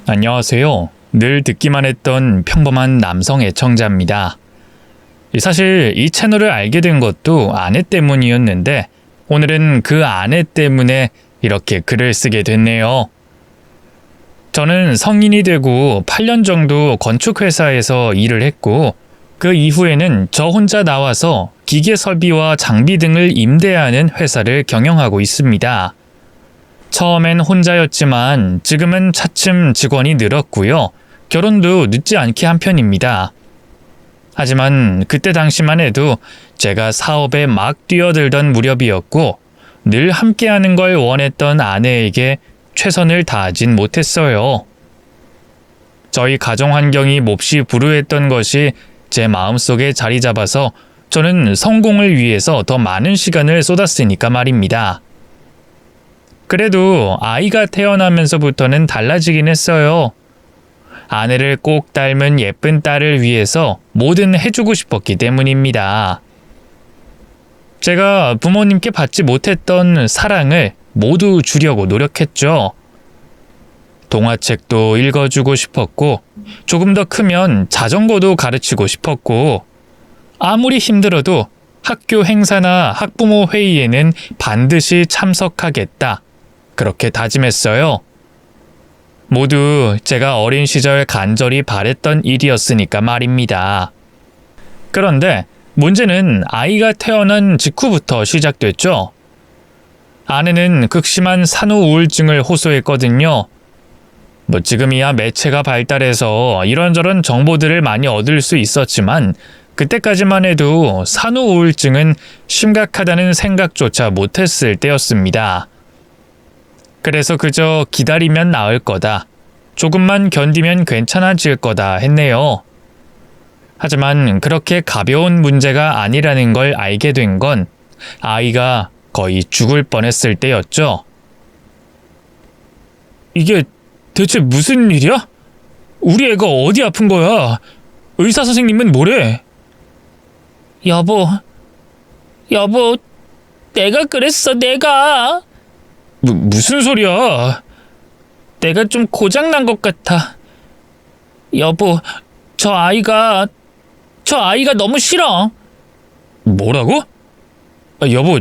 안녕하세요. 늘 듣기만 했던 평범한 남성 애청자입니다. 사실 이 채널을 알게 된 것도 아내 때문이었는데 오늘은 그 아내 때문에 이렇게 글을 쓰게 됐네요. 저는 성인이 되고 8년 정도 건축회사에서 일을 했고 그 이후에는 저 혼자 나와서 기계 설비와 장비 등을 임대하는 회사를 경영하고 있습니다. 처음엔 혼자였지만 지금은 차츰 직원이 늘었고요. 결혼도 늦지 않게 한 편입니다. 하지만 그때 당시만 해도 제가 사업에 막 뛰어들던 무렵이었고 늘 함께하는 걸 원했던 아내에게 최선을 다하진 못했어요. 저희 가정 환경이 몹시 불우했던 것이 제 마음속에 자리 잡아서 저는 성공을 위해서 더 많은 시간을 쏟았으니까 말입니다. 그래도 아이가 태어나면서부터는 달라지긴 했어요. 아내를 꼭 닮은 예쁜 딸을 위해서 뭐든 해주고 싶었기 때문입니다. 제가 부모님께 받지 못했던 사랑을 모두 주려고 노력했죠. 동화책도 읽어주고 싶었고, 조금 더 크면 자전거도 가르치고 싶었고, 아무리 힘들어도 학교 행사나 학부모 회의에는 반드시 참석하겠다. 그렇게 다짐했어요. 모두 제가 어린 시절 간절히 바랬던 일이었으니까 말입니다. 그런데 문제는 아이가 태어난 직후부터 시작됐죠. 아내는 극심한 산후 우울증을 호소했거든요. 지금이야 매체가 발달해서 이런저런 정보들을 많이 얻을 수 있었지만 그때까지만 해도 산후 우울증은 심각하다는 생각조차 못했을 때였습니다. 그래서 그저 기다리면 나을 거다. 조금만 견디면 괜찮아질 거다 했네요. 하지만 그렇게 가벼운 문제가 아니라는 걸 알게 된 건 아이가 거의 죽을 뻔했을 때였죠. 이게 대체 무슨 일이야? 우리 애가 어디 아픈 거야? 의사 선생님은 뭐래? 여보, 내가 그랬어, 내가. 무슨 소리야? 내가 좀 고장난 것 같아. 여보, 저 아이가 너무 싫어. 뭐라고? 여보,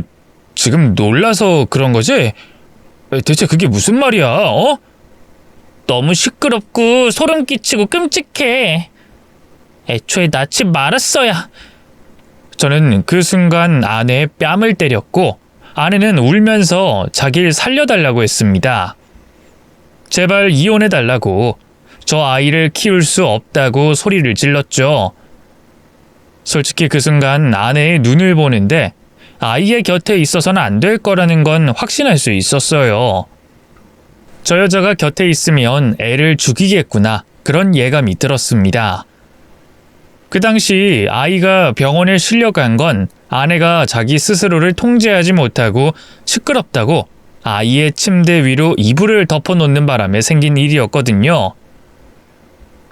지금 놀라서 그런 거지? 대체 그게 무슨 말이야, 어? 너무 시끄럽고 소름 끼치고 끔찍해. 애초에 낳지 말았어야. 저는 그 순간 아내의 뺨을 때렸고 아내는 울면서 자기를 살려달라고 했습니다. 제발 이혼해달라고, 저 아이를 키울 수 없다고 소리를 질렀죠. 솔직히 그 순간 아내의 눈을 보는데 아이의 곁에 있어서는 안 될 거라는 건 확신할 수 있었어요. 저 여자가 곁에 있으면 애를 죽이겠구나, 그런 예감이 들었습니다. 그 당시 아이가 병원에 실려간 건 아내가 자기 스스로를 통제하지 못하고 시끄럽다고 아이의 침대 위로 이불을 덮어놓는 바람에 생긴 일이었거든요.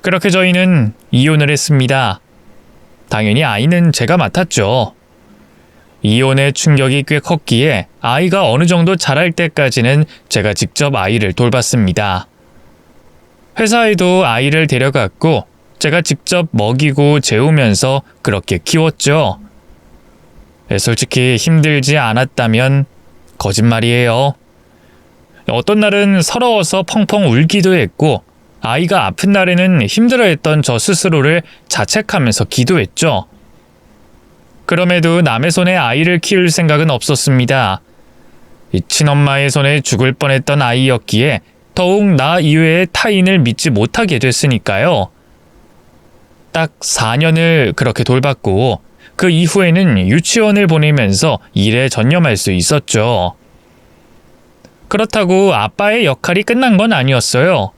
그렇게 저희는 이혼을 했습니다. 당연히 아이는 제가 맡았죠. 이혼의 충격이 꽤 컸기에 아이가 어느 정도 자랄 때까지는 제가 직접 아이를 돌봤습니다. 회사에도 아이를 데려갔고 제가 직접 먹이고 재우면서 그렇게 키웠죠. 솔직히 힘들지 않았다면 거짓말이에요. 어떤 날은 서러워서 펑펑 울기도 했고 아이가 아픈 날에는 힘들어했던 저 스스로를 자책하면서 기도했죠. 그럼에도 남의 손에 아이를 키울 생각은 없었습니다. 친엄마의 손에 죽을 뻔했던 아이였기에 더욱 나 이외의 타인을 믿지 못하게 됐으니까요. 딱 4년을 그렇게 돌봤고 그 이후에는 유치원을 보내면서 일에 전념할 수 있었죠. 그렇다고 아빠의 역할이 끝난 건 아니었어요.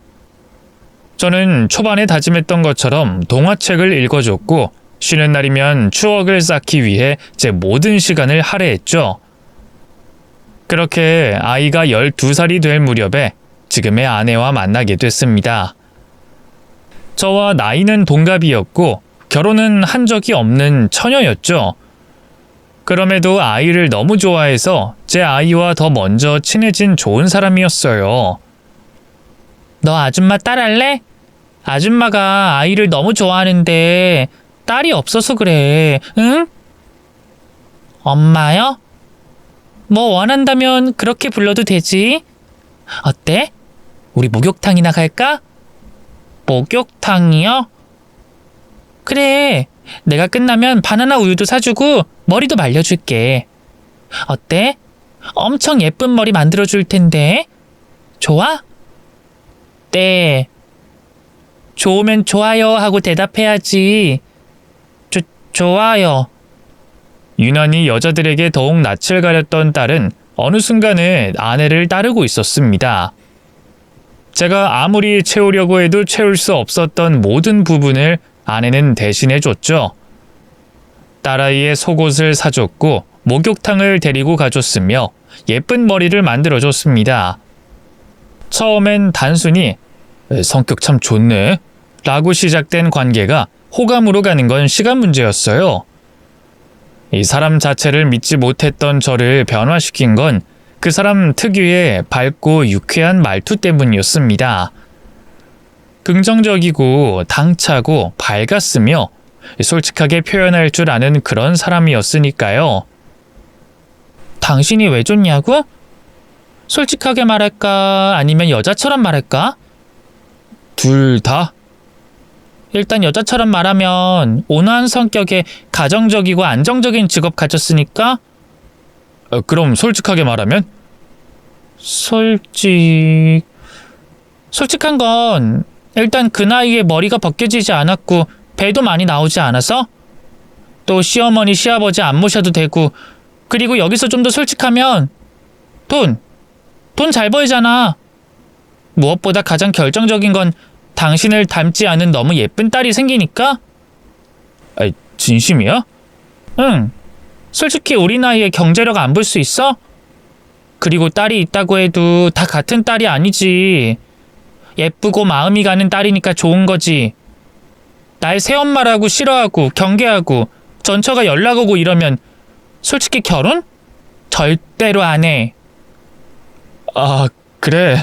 저는 초반에 다짐했던 것처럼 동화책을 읽어줬고 쉬는 날이면 추억을 쌓기 위해 제 모든 시간을 할애했죠. 그렇게 아이가 12살이 될 무렵에 지금의 아내와 만나게 됐습니다. 저와 나이는 동갑이었고 결혼은 한 적이 없는 처녀였죠. 그럼에도 아이를 너무 좋아해서 제 아이와 더 먼저 친해진 좋은 사람이었어요. 너 아줌마 딸할래? 아줌마가 아이를 너무 좋아하는데 딸이 없어서 그래. 응? 엄마요? 뭐 원한다면 그렇게 불러도 되지. 어때? 우리 목욕탕이나 갈까? 목욕탕이요? 그래. 내가 끝나면 바나나 우유도 사주고 머리도 말려줄게. 어때? 엄청 예쁜 머리 만들어줄 텐데. 좋아? 네. 좋으면 좋아요 하고 대답해야지. 좋아요. 유난히 여자들에게 더욱 낯을 가렸던 딸은 어느 순간에 아내를 따르고 있었습니다. 제가 아무리 채우려고 해도 채울 수 없었던 모든 부분을 아내는 대신해 줬죠. 딸아이의 속옷을 사줬고 목욕탕을 데리고 가줬으며 예쁜 머리를 만들어줬습니다. 처음엔 단순히 성격 참 좋네 라고 시작된 관계가 호감으로 가는 건 시간 문제였어요. 이 사람 자체를 믿지 못했던 저를 변화시킨 건 그 사람 특유의 밝고 유쾌한 말투 때문이었습니다. 긍정적이고 당차고 밝았으며 솔직하게 표현할 줄 아는 그런 사람이었으니까요. 당신이 왜 좋냐고? 솔직하게 말할까? 아니면 여자처럼 말할까? 둘 다? 일단 여자처럼 말하면 온화한 성격에 가정적이고 안정적인 직업 가졌으니까. 그럼 솔직하게 말하면? 솔직한 건 일단 그 나이에 머리가 벗겨지지 않았고 배도 많이 나오지 않아서, 또 시어머니 시아버지 안 모셔도 되고, 그리고 여기서 좀 더 솔직하면 돈 잘 벌잖아. 무엇보다 가장 결정적인 건 당신을 닮지 않은 너무 예쁜 딸이 생기니까. 진심이야? 응. 솔직히 우리 나이에 경제력 안 볼 수 있어? 그리고 딸이 있다고 해도 다 같은 딸이 아니지. 예쁘고 마음이 가는 딸이니까 좋은 거지. 날 새엄마라고 싫어하고 경계하고 전처가 연락 오고 이러면 솔직히 결혼? 절대로 안 해. 아, 그래.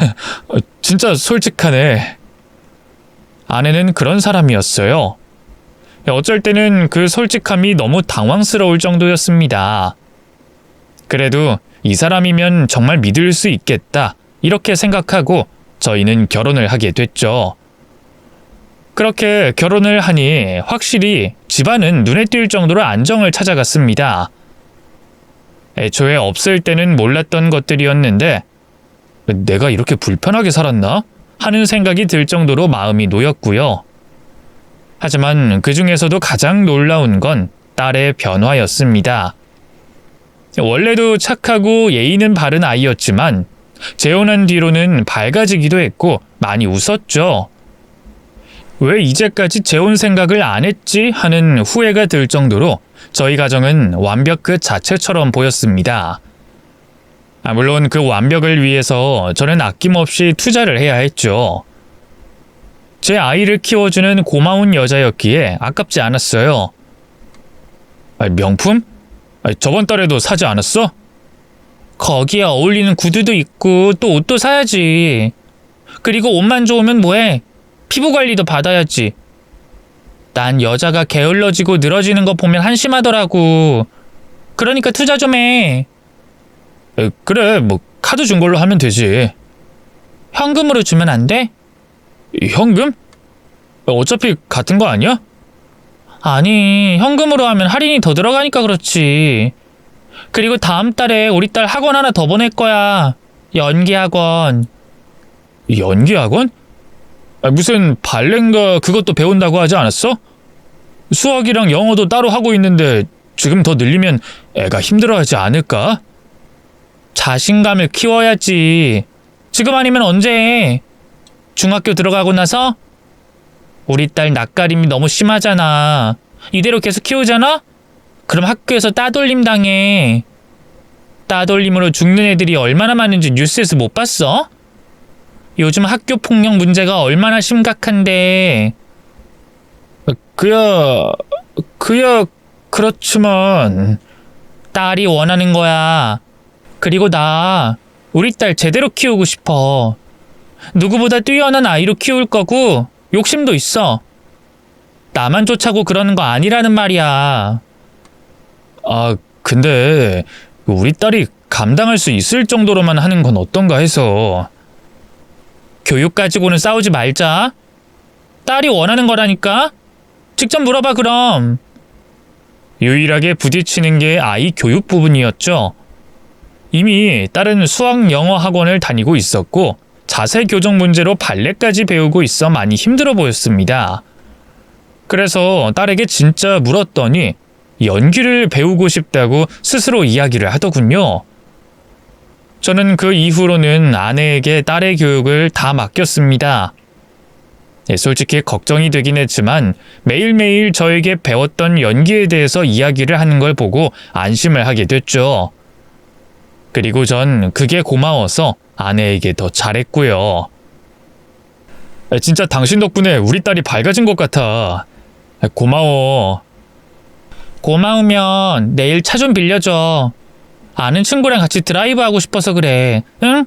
진짜 솔직하네. 아내는 그런 사람이었어요. 어쩔 때는 그 솔직함이 너무 당황스러울 정도였습니다. 그래도 이 사람이면 정말 믿을 수 있겠다, 이렇게 생각하고 저희는 결혼을 하게 됐죠. 그렇게 결혼을 하니 확실히 집안은 눈에 띌 정도로 안정을 찾아갔습니다. 애초에 없을 때는 몰랐던 것들이었는데 내가 이렇게 불편하게 살았나? 하는 생각이 들 정도로 마음이 놓였고요. 하지만 그 중에서도 가장 놀라운 건 딸의 변화였습니다. 원래도 착하고 예의는 바른 아이였지만 재혼한 뒤로는 밝아지기도 했고 많이 웃었죠. 왜 이제까지 재혼 생각을 안 했지 하는 후회가 들 정도로 저희 가정은 완벽 그 자체처럼 보였습니다. 물론 그 완벽을 위해서 저는 아낌없이 투자를 해야 했죠. 제 아이를 키워주는 고마운 여자였기에 아깝지 않았어요. 명품? 저번 달에도 사지 않았어? 거기에 어울리는 구두도 있고 또 옷도 사야지. 그리고 옷만 좋으면 뭐해? 피부 관리도 받아야지. 난 여자가 게을러지고 늘어지는 거 보면 한심하더라고. 그러니까 투자 좀 해. 그래, 뭐 카드 준 걸로 하면 되지. 현금으로 주면 안 돼? 현금? 어차피 같은 거 아니야? 아니, 현금으로 하면 할인이 더 들어가니까 그렇지. 그리고 다음 달에 우리 딸 학원 하나 더 보낼 거야. 연기학원. 연기학원? 무슨 발레인가 그것도 배운다고 하지 않았어? 수학이랑 영어도 따로 하고 있는데 지금 더 늘리면 애가 힘들어하지 않을까? 자신감을 키워야지. 지금 아니면 언제 해? 중학교 들어가고 나서? 우리 딸 낯가림이 너무 심하잖아. 이대로 계속 키우잖아? 그럼 학교에서 따돌림 당해. 따돌림으로 죽는 애들이 얼마나 많은지 뉴스에서 못 봤어? 요즘 학교 폭력 문제가 얼마나 심각한데. 그야 그렇지만. 딸이 원하는 거야. 그리고 나 우리 딸 제대로 키우고 싶어. 누구보다 뛰어난 아이로 키울 거고 욕심도 있어. 나만 쫓아고 그러는 거 아니라는 말이야. 아, 근데 우리 딸이 감당할 수 있을 정도로만 하는 건 어떤가 해서. 교육 가지고는 싸우지 말자. 딸이 원하는 거라니까. 직접 물어봐 그럼. 유일하게 부딪히는 게 아이 교육 부분이었죠. 이미 딸은 수학 영어 학원을 다니고 있었고 자세 교정 문제로 발레까지 배우고 있어 많이 힘들어 보였습니다. 그래서 딸에게 진짜 물었더니 연기를 배우고 싶다고 스스로 이야기를 하더군요. 저는 그 이후로는 아내에게 딸의 교육을 다 맡겼습니다. 솔직히 걱정이 되긴 했지만 매일매일 저에게 배웠던 연기에 대해서 이야기를 하는 걸 보고 안심을 하게 됐죠. 그리고 전 그게 고마워서 아내에게 더 잘했고요. 진짜 당신 덕분에 우리 딸이 밝아진 것 같아. 고마워. 고마우면 내일 차 좀 빌려줘. 아는 친구랑 같이 드라이브 하고 싶어서 그래. 응?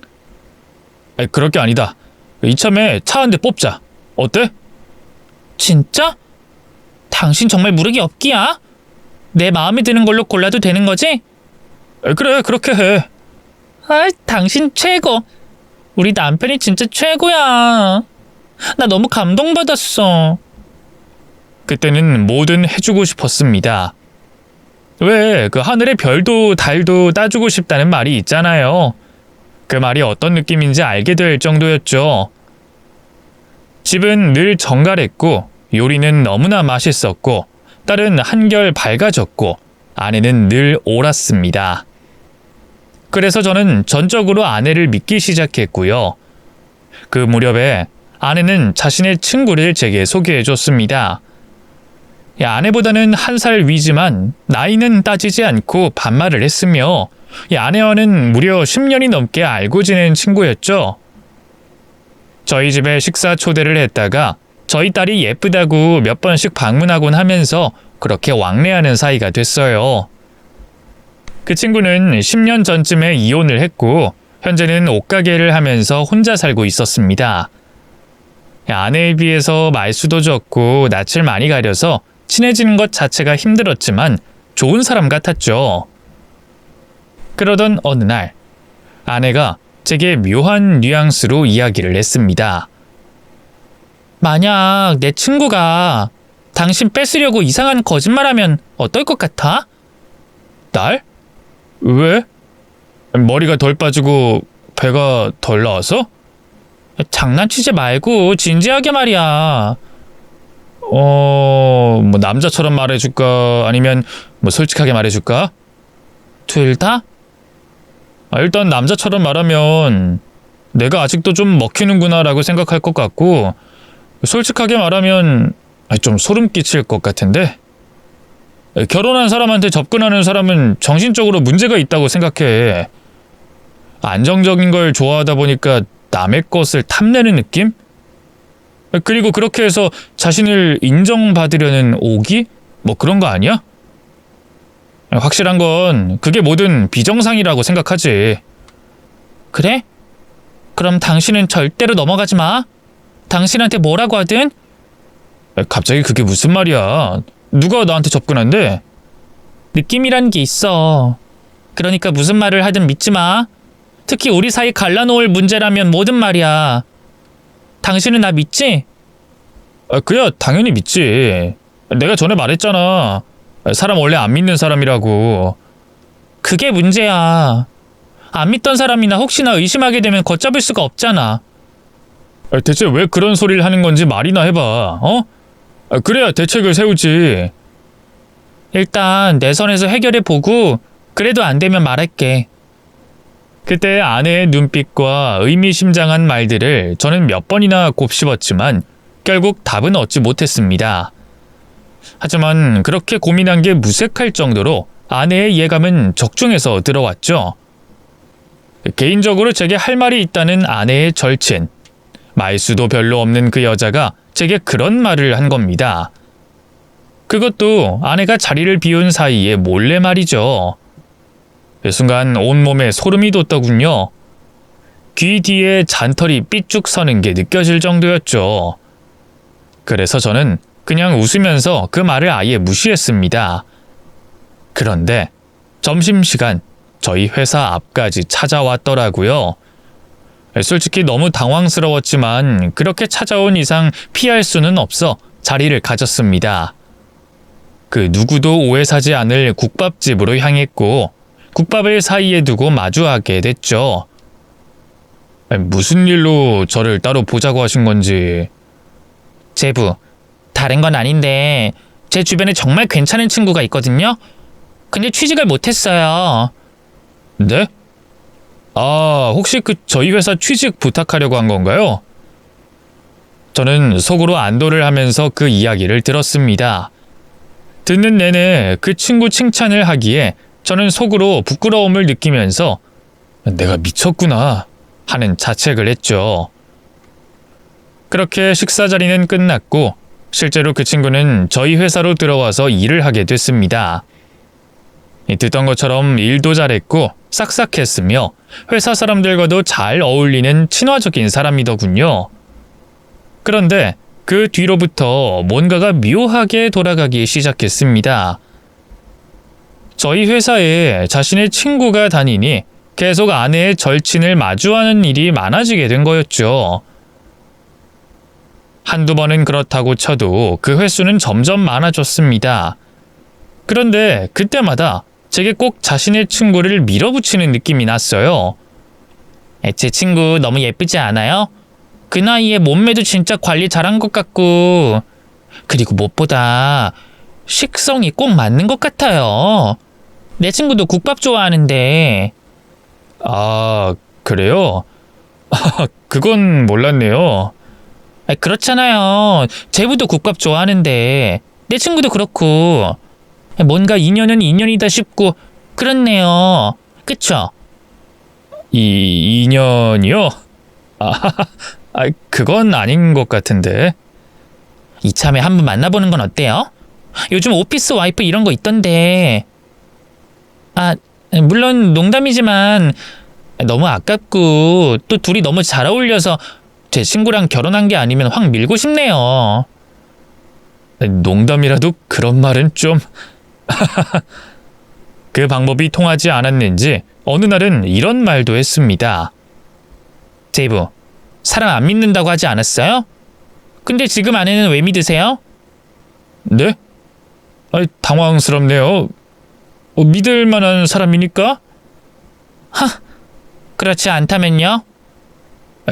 그럴 게 아니다. 이참에 차 한 대 뽑자. 어때? 진짜? 당신 정말 무르기 없기야? 내 마음에 드는 걸로 골라도 되는 거지? 그래, 그렇게 해. 아, 당신 최고. 우리 남편이 진짜 최고야. 나 너무 감동받았어. 그때는 뭐든 해주고 싶었습니다. 왜 그 하늘의 별도 달도 따주고 싶다는 말이 있잖아요. 그 말이 어떤 느낌인지 알게 될 정도였죠. 집은 늘 정갈했고 요리는 너무나 맛있었고 딸은 한결 밝아졌고 아내는 늘 옳았습니다. 그래서 저는 전적으로 아내를 믿기 시작했고요. 그 무렵에 아내는 자신의 친구를 제게 소개해줬습니다. 아내보다는 한 살 위지만 나이는 따지지 않고 반말을 했으며 아내와는 무려 10년이 넘게 알고 지낸 친구였죠. 저희 집에 식사 초대를 했다가 저희 딸이 예쁘다고 몇 번씩 방문하곤 하면서 그렇게 왕래하는 사이가 됐어요. 그 친구는 10년 전쯤에 이혼을 했고 현재는 옷가게를 하면서 혼자 살고 있었습니다. 아내에 비해서 말수도 적고 낯을 많이 가려서 친해지는 것 자체가 힘들었지만 좋은 사람 같았죠. 그러던 어느 날 아내가 제게 묘한 뉘앙스로 이야기를 했습니다. 만약 내 친구가 당신 뺏으려고 이상한 거짓말하면 어떨 것 같아? 날? 왜? 머리가 덜 빠지고 배가 덜 나와서? 장난치지 말고 진지하게 말이야. 뭐 남자처럼 말해줄까? 아니면 뭐 솔직하게 말해줄까? 둘 다? 일단 남자처럼 말하면 내가 아직도 좀 먹히는구나 라고 생각할 것 같고 솔직하게 말하면 좀 소름 끼칠 것 같은데 결혼한 사람한테 접근하는 사람은 정신적으로 문제가 있다고 생각해. 안정적인 걸 좋아하다 보니까 남의 것을 탐내는 느낌? 그리고 그렇게 해서 자신을 인정받으려는 오기? 뭐 그런 거 아니야? 확실한 건 그게 뭐든 비정상이라고 생각하지. 그래? 그럼 당신은 절대로 넘어가지 마. 당신한테 뭐라고 하든. 갑자기 그게 무슨 말이야. 누가 나한테 접근한대? 느낌이란 게 있어. 그러니까 무슨 말을 하든 믿지 마. 특히 우리 사이 갈라놓을 문제라면 뭐든 말이야. 당신은 나 믿지? 그야 당연히 믿지. 내가 전에 말했잖아. 사람 원래 안 믿는 사람이라고. 그게 문제야. 안 믿던 사람이나 혹시나 의심하게 되면 걷잡을 수가 없잖아. 대체 왜 그런 소리를 하는 건지 말이나 해봐. 어? 그래야 대책을 세우지. 일단 내 선에서 해결해보고 그래도 안 되면 말할게. 그때 아내의 눈빛과 의미심장한 말들을 저는 몇 번이나 곱씹었지만 결국 답은 얻지 못했습니다. 하지만 그렇게 고민한 게 무색할 정도로 아내의 예감은 적중해서 들어왔죠. 개인적으로 제게 할 말이 있다는 아내의 절친. 말수도 별로 없는 그 여자가 제게 그런 말을 한 겁니다. 그것도 아내가 자리를 비운 사이에 몰래 말이죠. 그 순간 온몸에 소름이 돋더군요. 귀 뒤에 잔털이 삐쭉 서는 게 느껴질 정도였죠. 그래서 저는 그냥 웃으면서 그 말을 아예 무시했습니다. 그런데 점심시간 저희 회사 앞까지 찾아왔더라고요. 솔직히 너무 당황스러웠지만 그렇게 찾아온 이상 피할 수는 없어 자리를 가졌습니다. 그 누구도 오해 사지 않을 국밥집으로 향했고 국밥을 사이에 두고 마주하게 됐죠. 무슨 일로 저를 따로 보자고 하신 건지. 제부, 다른 건 아닌데 제 주변에 정말 괜찮은 친구가 있거든요. 근데 취직을 못했어요. 네? 아, 혹시 저희 회사 취직 부탁하려고 한 건가요? 저는 속으로 안도를 하면서 그 이야기를 들었습니다. 듣는 내내 그 친구 칭찬을 하기에 저는 속으로 부끄러움을 느끼면서 내가 미쳤구나 하는 자책을 했죠. 그렇게 식사 자리는 끝났고 실제로 그 친구는 저희 회사로 들어와서 일을 하게 됐습니다. 듣던 것처럼 일도 잘했고 싹싹했으며 회사 사람들과도 잘 어울리는 친화적인 사람이더군요. 그런데 그 뒤로부터 뭔가가 묘하게 돌아가기 시작했습니다. 저희 회사에 자신의 친구가 다니니 계속 아내의 절친을 마주하는 일이 많아지게 된 거였죠. 한두 번은 그렇다고 쳐도 그 횟수는 점점 많아졌습니다. 그런데 그때마다 제게 꼭 자신의 친구를 밀어붙이는 느낌이 났어요. 제 친구 너무 예쁘지 않아요? 그 나이에 몸매도 진짜 관리 잘한 것 같고, 그리고 무엇보다 식성이 꼭 맞는 것 같아요. 내 친구도 국밥 좋아하는데. 아, 그래요? 그건 몰랐네요. 그렇잖아요. 제부도 국밥 좋아하는데 내 친구도 그렇고 뭔가 인연은 인연이다 싶고 그렇네요. 그쵸? 인연이요? 그건 아닌 것 같은데. 이참에 한번 만나보는 건 어때요? 요즘 오피스 와이프 이런 거 있던데. 물론 농담이지만 너무 아깝고 또 둘이 너무 잘 어울려서 제 친구랑 결혼한 게 아니면 확 밀고 싶네요. 농담이라도 그런 말은 좀... 그 방법이 통하지 않았는지 어느 날은 이런 말도 했습니다. 제이브, 사람 안 믿는다고 하지 않았어요? 근데 지금 아내는 왜 믿으세요? 네? 당황스럽네요. 믿을 만한 사람이니까? 그렇지 않다면요?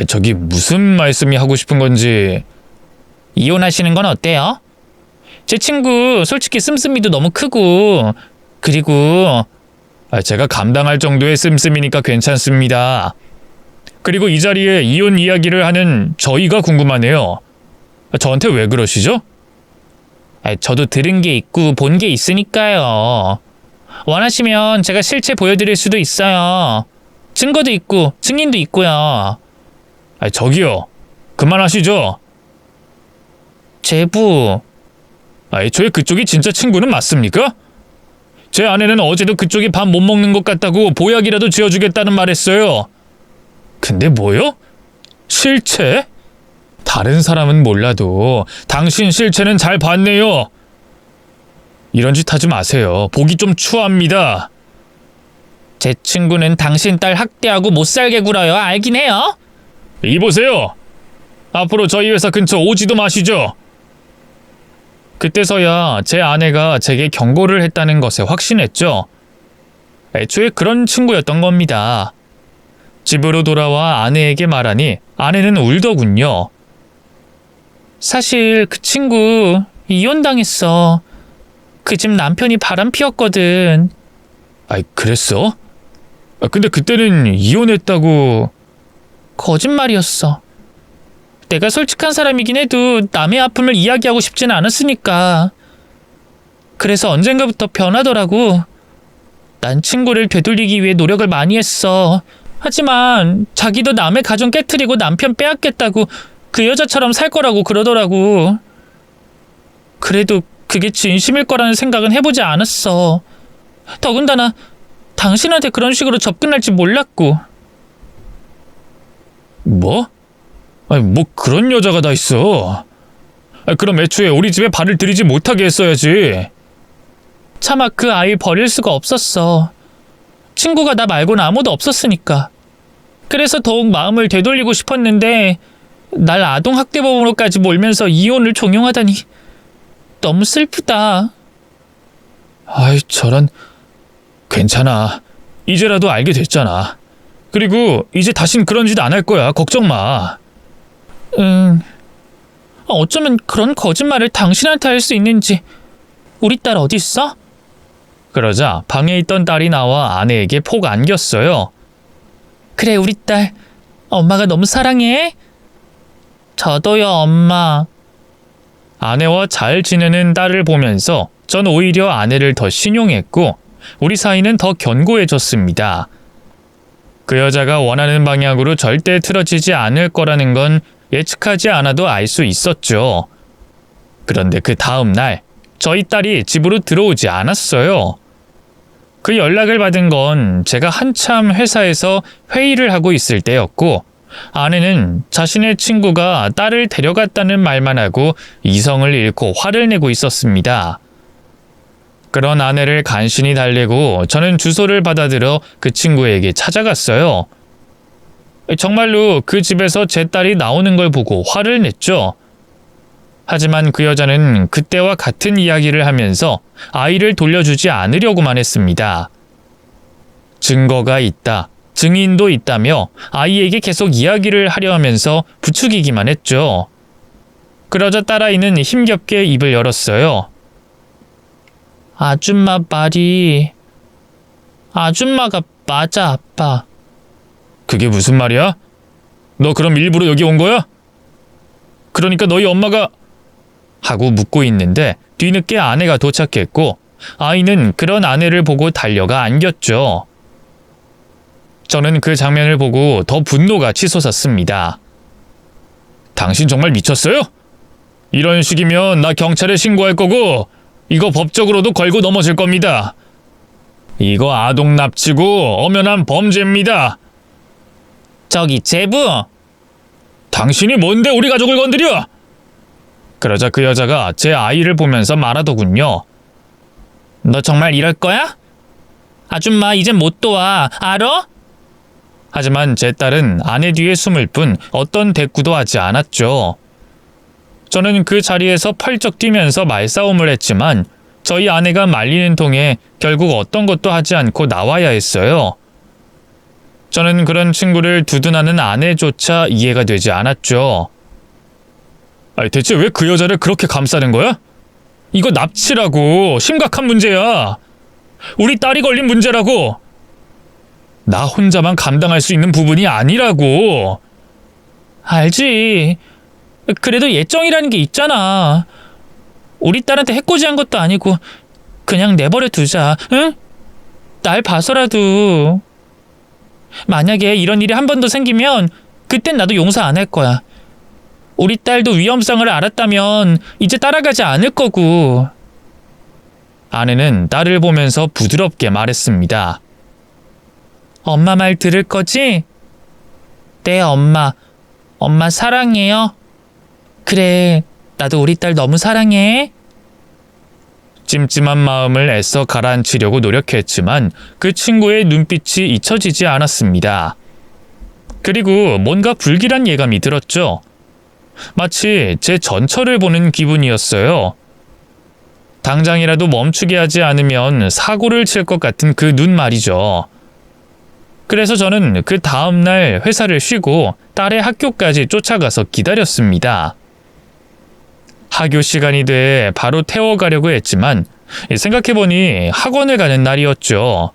저기 무슨 말씀이 하고 싶은 건지. 이혼하시는 건 어때요? 제 친구 솔직히 씀씀이도 너무 크고 그리고 제가 감당할 정도의 씀씀이니까 괜찮습니다. 그리고 이 자리에 이혼 이야기를 하는 저희가 궁금하네요. 저한테 왜 그러시죠? 저도 들은 게 있고 본 게 있으니까요. 원하시면 제가 실체 보여드릴 수도 있어요. 증거도 있고 증인도 있고요. 저기요. 그만하시죠. 제부. 애초에 그쪽이 진짜 친구는 맞습니까? 제 아내는 어제도 그쪽이 밥 못 먹는 것 같다고 보약이라도 지어주겠다는 말했어요. 근데 뭐요? 실체? 다른 사람은 몰라도 당신 실체는 잘 봤네요. 이런 짓 하지 마세요. 보기 좀 추합니다. 제 친구는 당신 딸 학대하고 못 살게 굴어요. 알긴 해요. 이보세요. 앞으로 저희 회사 근처 오지도 마시죠. 그때서야 제 아내가 제게 경고를 했다는 것에 확신했죠. 애초에 그런 친구였던 겁니다. 집으로 돌아와 아내에게 말하니 아내는 울더군요. 사실 그 친구 이혼당했어. 그 집 남편이 바람 피웠거든. 그랬어? 근데 그때는 이혼했다고... 거짓말이었어. 내가 솔직한 사람이긴 해도 남의 아픔을 이야기하고 싶진 않았으니까. 그래서 언젠가부터 변하더라고. 난 친구를 되돌리기 위해 노력을 많이 했어. 하지만 자기도 남의 가정 깨트리고 남편 빼앗겠다고 그 여자처럼 살 거라고 그러더라고. 그래도 그게 진심일 거라는 생각은 해보지 않았어. 더군다나 당신한테 그런 식으로 접근할지 몰랐고. 뭐? 아니, 뭐 그런 여자가 다 있어. 그럼 애초에 우리 집에 발을 들이지 못하게 했어야지. 차마 그 아이 버릴 수가 없었어. 친구가 나 말고는 아무도 없었으니까. 그래서 더욱 마음을 되돌리고 싶었는데 날 아동학대범으로까지 몰면서 이혼을 종용하다니 너무 슬프다. 아이, 저런. 괜찮아. 이제라도 알게 됐잖아. 그리고 이제 다신 그런 짓 안 할 거야. 걱정 마. 어쩌면 그런 거짓말을 당신한테 할 수 있는지. 우리 딸 어디 있어? 그러자 방에 있던 딸이 나와 아내에게 폭 안겼어요. 그래, 우리 딸. 엄마가 너무 사랑해. 저도요, 엄마. 아내와 잘 지내는 딸을 보면서 전 오히려 아내를 더 신용했고 우리 사이는 더 견고해졌습니다. 그 여자가 원하는 방향으로 절대 틀어지지 않을 거라는 건 예측하지 않아도 알 수 있었죠. 그런데 그 다음 날 저희 딸이 집으로 들어오지 않았어요. 그 연락을 받은 건 제가 한참 회사에서 회의를 하고 있을 때였고 아내는 자신의 친구가 딸을 데려갔다는 말만 하고 이성을 잃고 화를 내고 있었습니다. 그런 아내를 간신히 달래고 저는 주소를 받아들여 그 친구에게 찾아갔어요. 정말로 그 집에서 제 딸이 나오는 걸 보고 화를 냈죠. 하지만 그 여자는 그때와 같은 이야기를 하면서 아이를 돌려주지 않으려고만 했습니다. 증거가 있다, 증인도 있다며 아이에게 계속 이야기를 하려 하면서 부추기기만 했죠. 그러자 딸아이는 힘겹게 입을 열었어요. 아줌마 말이... 아줌마가 맞아, 아빠. 그게 무슨 말이야? 너 그럼 일부러 여기 온 거야? 그러니까 너희 엄마가... 하고 묻고 있는데 뒤늦게 아내가 도착했고 아이는 그런 아내를 보고 달려가 안겼죠. 저는 그 장면을 보고 더 분노가 치솟았습니다. 당신 정말 미쳤어요? 이런 식이면 나 경찰에 신고할 거고 이거 법적으로도 걸고 넘어질 겁니다. 이거 아동 납치고 엄연한 범죄입니다. 저기 제부! 당신이 뭔데 우리 가족을 건드려? 그러자 그 여자가 제 아이를 보면서 말하더군요. 너 정말 이럴 거야? 아줌마 이젠 못 도와, 알아? 하지만 제 딸은 아내 뒤에 숨을 뿐 어떤 대꾸도 하지 않았죠. 저는 그 자리에서 펄쩍 뛰면서 말싸움을 했지만 저희 아내가 말리는 통에 결국 어떤 것도 하지 않고 나와야 했어요. 저는 그런 친구를 두둔하는 아내조차 이해가 되지 않았죠. 아니, 대체 왜 그 여자를 그렇게 감싸는 거야? 이거 납치라고. 심각한 문제야. 우리 딸이 걸린 문제라고. 나 혼자만 감당할 수 있는 부분이 아니라고. 알지. 그래도 예정이라는 게 있잖아. 우리 딸한테 해코지한 것도 아니고 그냥 내버려 두자, 응? 날 봐서라도. 만약에 이런 일이 한 번 더 생기면 그땐 나도 용서 안 할 거야. 우리 딸도 위험성을 알았다면 이제 따라가지 않을 거고. 아내는 딸을 보면서 부드럽게 말했습니다. 엄마 말 들을 거지? 네, 엄마. 엄마 사랑해요. 그래, 나도 우리 딸 너무 사랑해. 찜찜한 마음을 애써 가라앉히려고 노력했지만 그 친구의 눈빛이 잊혀지지 않았습니다. 그리고 뭔가 불길한 예감이 들었죠. 마치 제 전처를 보는 기분이었어요. 당장이라도 멈추게 하지 않으면 사고를 칠 것 같은 그 눈 말이죠. 그래서 저는 그 다음날 회사를 쉬고 딸의 학교까지 쫓아가서 기다렸습니다. 학교 시간이 돼 바로 태워가려고 했지만 생각해보니 학원을 가는 날이었죠.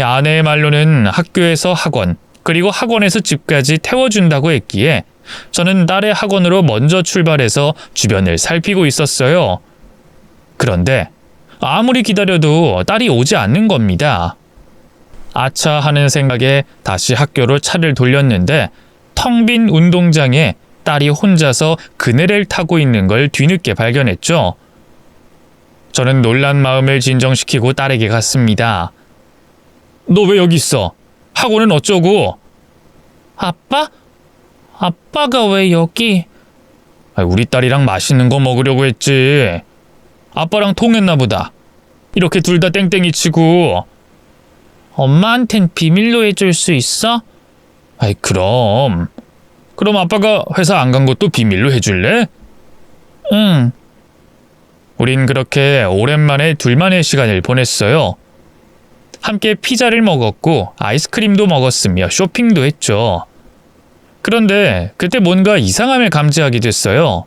아내의 말로는 학교에서 학원, 그리고 학원에서 집까지 태워준다고 했기에 저는 딸의 학원으로 먼저 출발해서 주변을 살피고 있었어요. 그런데 아무리 기다려도 딸이 오지 않는 겁니다. 아차 하는 생각에 다시 학교로 차를 돌렸는데 텅 빈 운동장에 딸이 혼자서 그네를 타고 있는 걸 뒤늦게 발견했죠. 저는 놀란 마음을 진정시키고 딸에게 갔습니다. 너 왜 여기 있어? 학원은 어쩌고? 아빠? 아빠가 왜 여기? 우리 딸이랑 맛있는 거 먹으려고 했지. 아빠랑 통했나 보다. 이렇게 둘 다 땡땡이 치고. 엄마한텐 비밀로 해줄 수 있어? 그럼. 그럼 아빠가 회사 안 간 것도 비밀로 해줄래? 응. 우린 그렇게 오랜만에 둘만의 시간을 보냈어요. 함께 피자를 먹었고 아이스크림도 먹었으며 쇼핑도 했죠. 그런데 그때 뭔가 이상함을 감지하게 됐어요.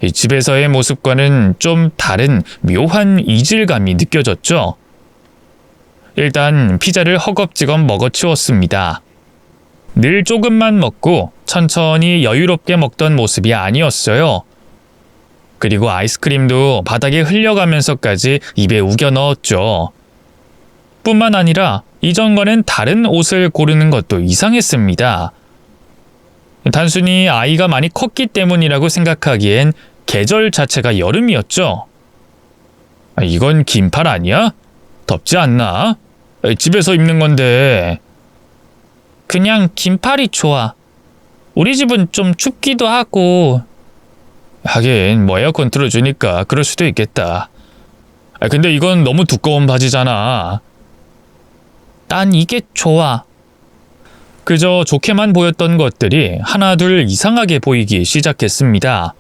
이 집에서의 모습과는 좀 다른 묘한 이질감이 느껴졌죠. 일단 피자를 허겁지겁 먹어치웠습니다. 늘 조금만 먹고 천천히 여유롭게 먹던 모습이 아니었어요. 그리고 아이스크림도 바닥에 흘려가면서까지 입에 우겨 넣었죠. 뿐만 아니라 이전과는 다른 옷을 고르는 것도 이상했습니다. 단순히 아이가 많이 컸기 때문이라고 생각하기엔 계절 자체가 여름이었죠. 이건 긴팔 아니야? 덥지 않나? 집에서 입는 건데. 그냥 긴팔이 좋아. 우리 집은 좀 춥기도 하고. 하긴 뭐 에어컨 틀어주니까 그럴 수도 있겠다. 근데 이건 너무 두꺼운 바지잖아. 난 이게 좋아. 그저 좋게만 보였던 것들이 하나둘 이상하게 보이기 시작했습니다.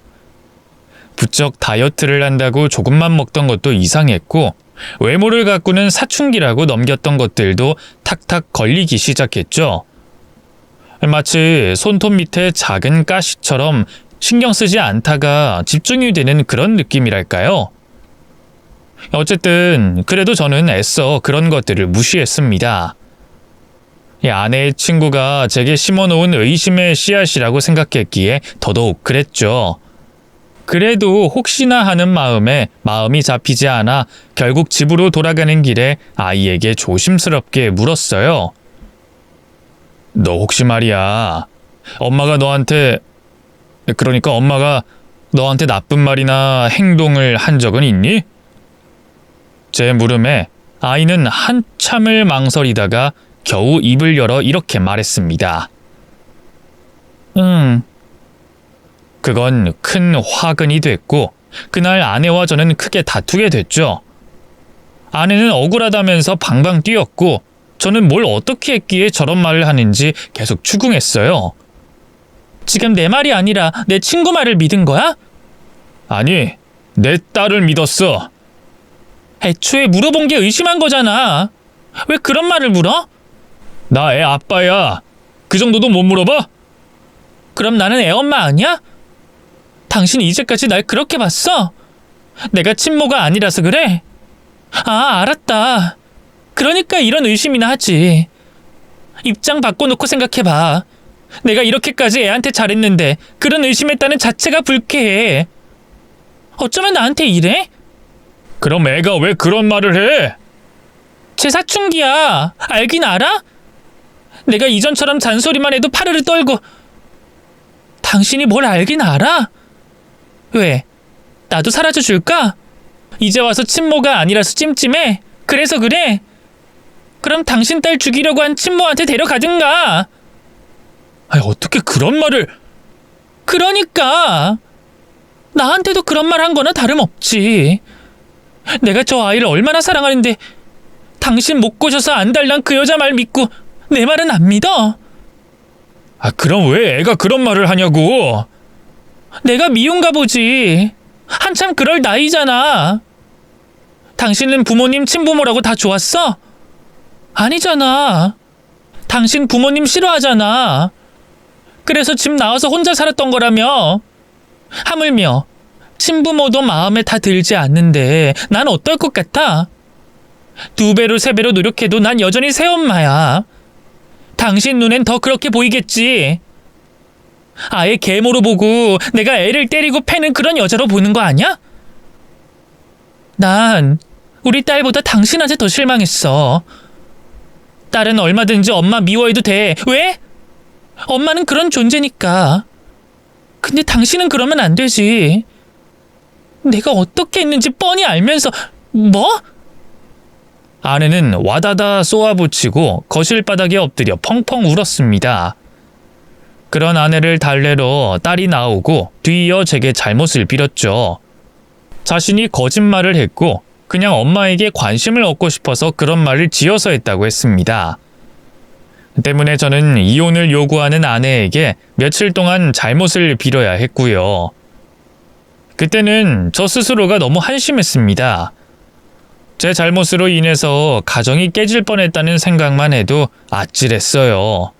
부쩍 다이어트를 한다고 조금만 먹던 것도 이상했고 외모를 가꾸는 사춘기라고 넘겼던 것들도 탁탁 걸리기 시작했죠. 마치 손톱 밑에 작은 가시처럼 신경 쓰지 않다가 집중이 되는 그런 느낌이랄까요? 어쨌든 그래도 저는 애써 그런 것들을 무시했습니다. 아내의 친구가 제게 심어놓은 의심의 씨앗이라고 생각했기에 더더욱 그랬죠. 그래도 혹시나 하는 마음에 마음이 잡히지 않아 결국 집으로 돌아가는 길에 아이에게 조심스럽게 물었어요. 너 혹시 말이야, 엄마가 너한테 나쁜 말이나 행동을 한 적은 있니? 제 물음에 아이는 한참을 망설이다가 겨우 입을 열어 이렇게 말했습니다. 응. 그건 큰 화근이 됐고 그날 아내와 저는 크게 다투게 됐죠. 아내는 억울하다면서 방방 뛰었고 저는 뭘 어떻게 했기에 저런 말을 하는지 계속 추궁했어요. 지금 내 말이 아니라 내 친구 말을 믿은 거야? 아니, 내 딸을 믿었어. 애초에 물어본 게 의심한 거잖아. 왜 그런 말을 물어? 나 애 아빠야. 그 정도도 못 물어봐? 그럼 나는 애 엄마 아니야? 당신 이제까지 날 그렇게 봤어? 내가 친모가 아니라서 그래? 아, 알았다. 그러니까 이런 의심이나 하지. 입장 바꿔놓고 생각해봐. 내가 이렇게까지 애한테 잘했는데 그런 의심했다는 자체가 불쾌해. 어쩌면 나한테 이래? 그럼 애가 왜 그런 말을 해? 제 사춘기야. 알긴 알아? 내가 이전처럼 잔소리만 해도 파르르 떨고. 당신이 뭘 알긴 알아? 왜? 나도 사라져 줄까? 이제 와서 친모가 아니라서 찜찜해? 그래서 그래? 그럼 당신 딸 죽이려고 한 친모한테 데려가든가. 아니, 어떻게 그런 말을... 그러니까 나한테도 그런 말 한 거나 다름없지. 내가 저 아이를 얼마나 사랑하는데 당신 못 꼬셔서 안달난 그 여자 말 믿고 내 말은 안 믿어? 그럼 왜 애가 그런 말을 하냐고. 내가 미운가 보지. 한참 그럴 나이잖아. 당신은 부모님 친부모라고 다 좋았어? 아니잖아. 당신 부모님 싫어하잖아. 그래서 집 나와서 혼자 살았던 거라며. 하물며 친부모도 마음에 다 들지 않는데 난 어떨 것 같아? 2배로 3배로 노력해도 난 여전히 새엄마야. 당신 눈엔 더 그렇게 보이겠지. 아예 계모로 보고 내가 애를 때리고 패는 그런 여자로 보는 거 아니야? 난 우리 딸보다 당신한테 더 실망했어. 딸은 얼마든지 엄마 미워해도 돼. 왜? 엄마는 그런 존재니까. 근데 당신은 그러면 안 되지. 내가 어떻게 했는지 뻔히 알면서. 뭐? 아내는 와다다 쏘아붙이고 거실 바닥에 엎드려 펑펑 울었습니다. 그런 아내를 달래러 딸이 나오고 뒤이어 제게 잘못을 빌었죠. 자신이 거짓말을 했고 그냥 엄마에게 관심을 얻고 싶어서 그런 말을 지어서 했다고 했습니다. 때문에 저는 이혼을 요구하는 아내에게 며칠 동안 잘못을 빌어야 했고요. 그때는 저 스스로가 너무 한심했습니다. 제 잘못으로 인해서 가정이 깨질 뻔했다는 생각만 해도 아찔했어요.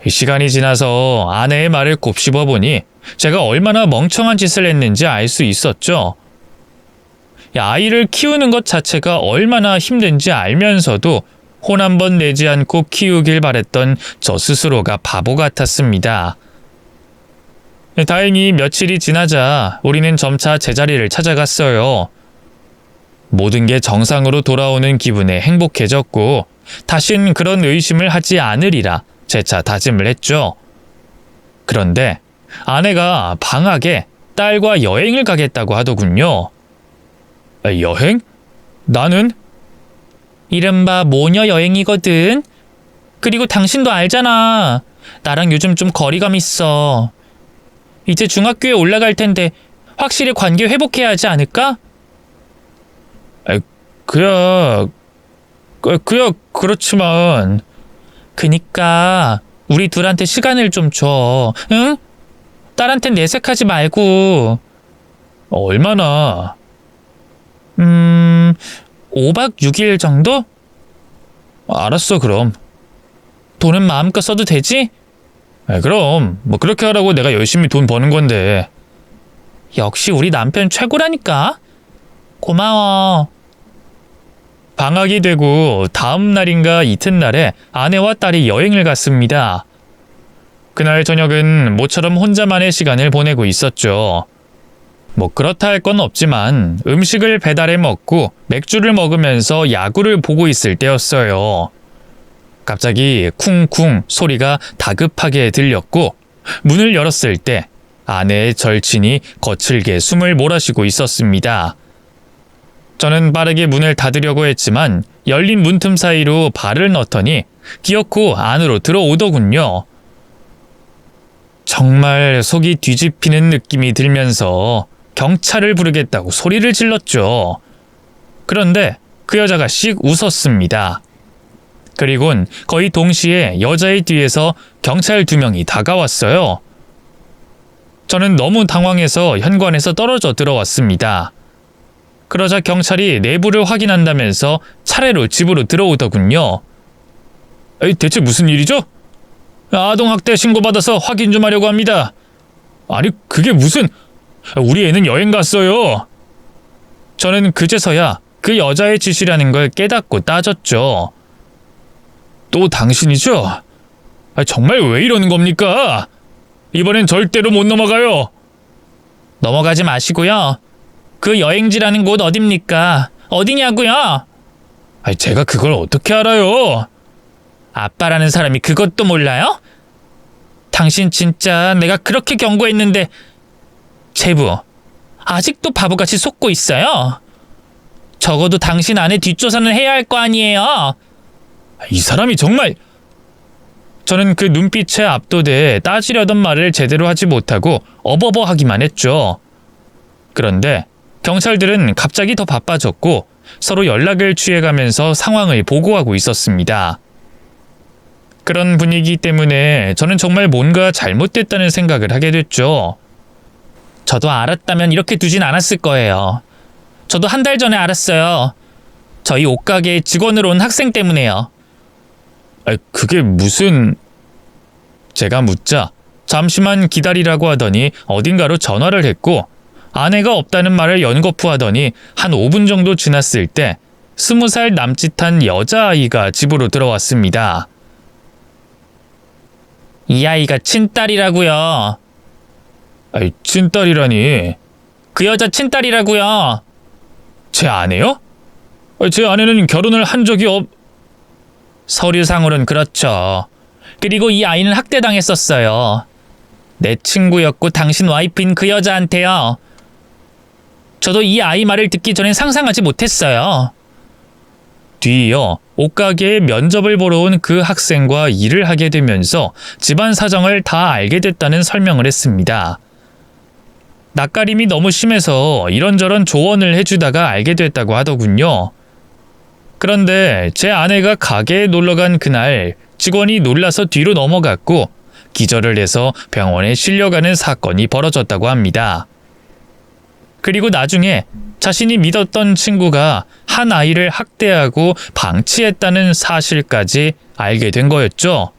시간이 지나서 아내의 말을 곱씹어 보니 제가 얼마나 멍청한 짓을 했는지 알 수 있었죠. 아이를 키우는 것 자체가 얼마나 힘든지 알면서도 혼 한 번 내지 않고 키우길 바랬던 저 스스로가 바보 같았습니다. 다행히 며칠이 지나자 우리는 점차 제자리를 찾아갔어요. 모든 게 정상으로 돌아오는 기분에 행복해졌고 다신 그런 의심을 하지 않으리라 재차 다짐을 했죠. 그런데 아내가 방학에 딸과 여행을 가겠다고 하더군요. 여행? 나는? 이른바 모녀 여행이거든. 그리고 당신도 알잖아. 나랑 요즘 좀 거리감 있어. 이제 중학교에 올라갈 텐데 확실히 관계 회복해야 하지 않을까? 그야 그렇지만. 그니까 우리 둘한테 시간을 좀 줘. 응? 딸한텐 내색하지 말고. 얼마나? 5박 6일 정도? 알았어, 그럼. 돈은 마음껏 써도 되지? 그럼 뭐 그렇게 하라고 내가 열심히 돈 버는 건데. 역시 우리 남편 최고라니까. 고마워. 방학이 되고 다음 날인가 이튿날에 아내와 딸이 여행을 갔습니다. 그날 저녁은 모처럼 혼자만의 시간을 보내고 있었죠. 뭐 그렇다 할 건 없지만 음식을 배달해 먹고 맥주를 먹으면서 야구를 보고 있을 때였어요. 갑자기 쿵쿵 소리가 다급하게 들렸고 문을 열었을 때 아내의 절친이 거칠게 숨을 몰아쉬고 있었습니다. 저는 빠르게 문을 닫으려고 했지만 열린 문틈 사이로 발을 넣더니 기어코 안으로 들어오더군요. 정말 속이 뒤집히는 느낌이 들면서 경찰을 부르겠다고 소리를 질렀죠. 그런데 그 여자가 씩 웃었습니다. 그리곤 거의 동시에 여자의 뒤에서 경찰 2명이 다가왔어요. 저는 너무 당황해서 현관에서 떨어져 들어왔습니다. 그러자 경찰이 내부를 확인한다면서 차례로 집으로 들어오더군요. 대체 무슨 일이죠? 아동학대 신고받아서 확인 좀 하려고 합니다. 아니 그게 무슨... 우리 애는 여행 갔어요. 저는 그제서야 그 여자의 짓이라는 걸 깨닫고 따졌죠. 또 당신이죠? 정말 왜 이러는 겁니까? 이번엔 절대로 못 넘어가요. 넘어가지 마시고요. 그 여행지라는 곳 어딥니까? 어디냐고요? 제가 그걸 어떻게 알아요? 아빠라는 사람이 그것도 몰라요? 당신 진짜 내가 그렇게 경고했는데 제부, 아직도 바보같이 속고 있어요? 적어도 당신 아내 뒷조사는 해야 할 거 아니에요? 이 사람이 정말... 저는 그 눈빛에 압도돼 따지려던 말을 제대로 하지 못하고 어버버하기만 했죠. 그런데 경찰들은 갑자기 더 바빠졌고 서로 연락을 취해가면서 상황을 보고하고 있었습니다. 그런 분위기 때문에 저는 정말 뭔가 잘못됐다는 생각을 하게 됐죠. 저도 알았다면 이렇게 두진 않았을 거예요. 저도 한 달 전에 알았어요. 저희 옷가게 직원으로 온 학생 때문에요. 그게 무슨... 제가 묻자 잠시만 기다리라고 하더니 어딘가로 전화를 했고 아내가 없다는 말을 연거푸 하더니 한 5분 정도 지났을 때 20살 남짓한 여자아이가 집으로 들어왔습니다. 이 아이가 친딸이라고요. 친딸이라니... 그 여자 친딸이라고요. 제 아내요? 제 아내는 결혼을 한 적이 서류상으론 그렇죠. 그리고 이 아이는 학대당했었어요. 내 친구였고 당신 와이프인 그 여자한테요. 저도 이 아이 말을 듣기 전엔 상상하지 못했어요. 뒤이어 옷가게에 면접을 보러 온 그 학생과 일을 하게 되면서 집안 사정을 다 알게 됐다는 설명을 했습니다. 낯가림이 너무 심해서 이런저런 조언을 해주다가 알게 됐다고 하더군요. 그런데 제 아내가 가게에 놀러간 그날 직원이 놀라서 뒤로 넘어갔고 기절을 해서 병원에 실려가는 사건이 벌어졌다고 합니다. 그리고 나중에 자신이 믿었던 친구가 한 아이를 학대하고 방치했다는 사실까지 알게 된 거였죠.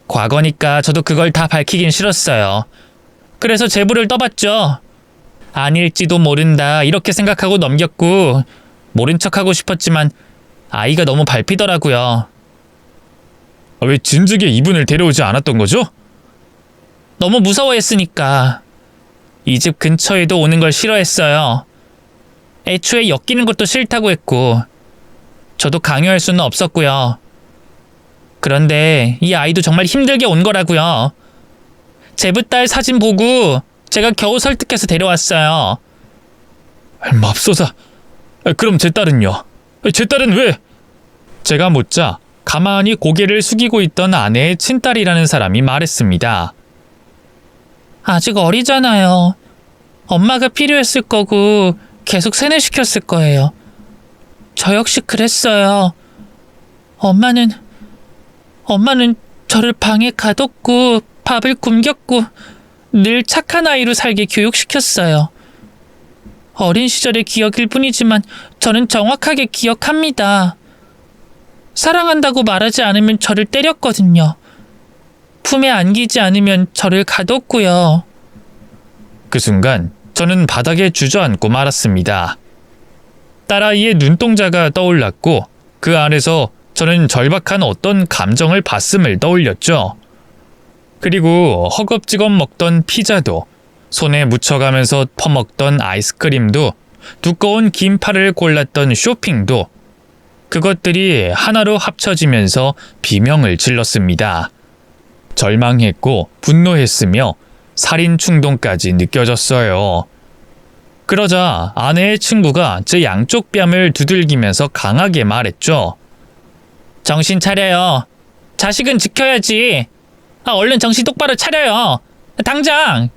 과거니까 저도 그걸 다 밝히긴 싫었어요. 그래서 제보를 떠봤죠. 아닐지도 모른다 이렇게 생각하고 넘겼고 모른 척하고 싶었지만 아이가 너무 밟히더라고요. 왜 진즉에 이분을 데려오지 않았던 거죠? 너무 무서워했으니까. 이 집 근처에도 오는 걸 싫어했어요. 애초에 엮이는 것도 싫다고 했고 저도 강요할 수는 없었고요. 그런데 이 아이도 정말 힘들게 온 거라고요. 제부딸 사진 보고 제가 겨우 설득해서 데려왔어요. 맙소사. 그럼 제 딸은요? 제 딸은 왜? 제가 묻자 가만히 고개를 숙이고 있던 아내의 친딸이라는 사람이 말했습니다. 아직 어리잖아요. 엄마가 필요했을 거고 계속 세뇌시켰을 거예요. 저 역시 그랬어요. 엄마는 저를 방에 가뒀고 밥을 굶겼고 늘 착한 아이로 살게 교육시켰어요. 어린 시절의 기억일 뿐이지만 저는 정확하게 기억합니다. 사랑한다고 말하지 않으면 저를 때렸거든요. 품에 안기지 않으면 저를 가뒀고요. 그 순간 저는 바닥에 주저앉고 말았습니다. 딸아이의 눈동자가 떠올랐고 그 안에서 저는 절박한 어떤 감정을 봤음을 떠올렸죠. 그리고 허겁지겁 먹던 피자도 손에 묻혀가면서 퍼먹던 아이스크림도 두꺼운 긴팔을 골랐던 쇼핑도 그것들이 하나로 합쳐지면서 비명을 질렀습니다. 절망했고 분노했으며 살인 충동까지 느껴졌어요. 그러자 아내의 친구가 제 양쪽 뺨을 두들기면서 강하게 말했죠. 정신 차려요. 자식은 지켜야지. 얼른 정신 똑바로 차려요. 당장.